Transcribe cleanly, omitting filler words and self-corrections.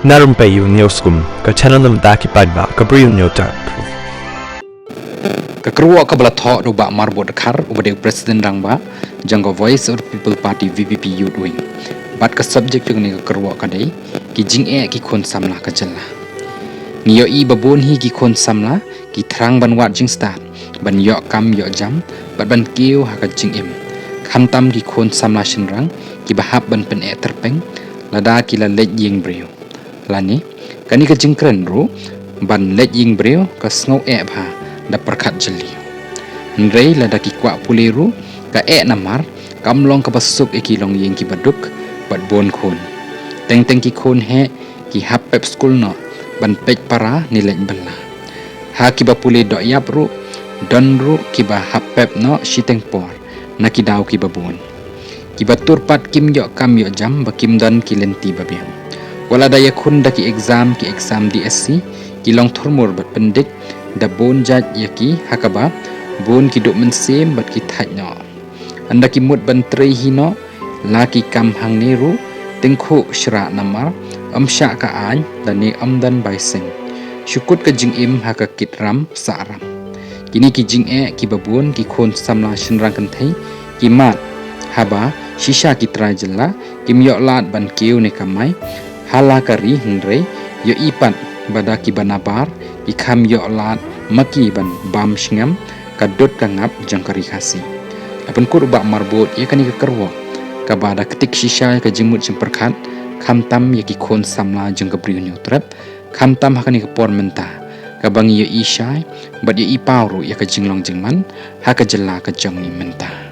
Narum payu nioskum ka channel nam ta ki padba ka briu nyotar. Kekeruak kebelah thok do bak marbot dekar ubade presiden rangba janggo Voice of People Party VPP Youth Wing. Bat ke subjek jeng ni kekeruak kadai ki jing ki kon samlah ka jella. Ngiyo i babon hi ki kon samlah ki terang ban wat jing start ban yok kam yok jam bat ban kiu ha ka jing im. Kham tam ki kon samlah shenrang ki bahap ban pen terpeng lada ki la lej yeng breu. Lani kani ka jing kren ru ban lej yeng breu ka sngo bha da perkat jeli. Nrei lada ki kwa puliru ka namar kamlong ka basuk ki long yeng ki baduk bat bon khon. Teng ki khon he ki hap pep school no ban pej para nilai bela. Ha ki ba puli do yap ru don ru ki ba hap pep no shiteng por na ki daw ki ba bon. Ki ba turpat kim yo kam yo jam ba kim don ki lenti ba biang. Wala daya khun da ki exam DSC ki long thurmur bat pendik da bon jaj yaki hakaba bon ki duk mensem bat ki thaj no. Anda ki mut ban trei hino la ki kam hang neru tengkhu shra namar sya ka an dan ni dan bai sing. Syukut ka jing im ha ka kit ram sa ram. Kini ki jing ki babun ki khon samla shinrang kan thai ki mat haba shisha ki tra jella kim yo lat ban kiu ne kamai hala kari hindrei yo ipat bada ki banabar ki kham yo lat maki ban bam shngam kadot ka ngap jangkari khasi. Apun kur bak marbot ya kani ka kerwa ka bada ketik shisha ka jimut jemperkat kham tam ya ki khon samla jeng ka priunyo trap kham tam ha kani ka por menta ka bangi yo ishai bad yo ipawru ya ka jinglong jingman ha ka jella ka jong ni menta.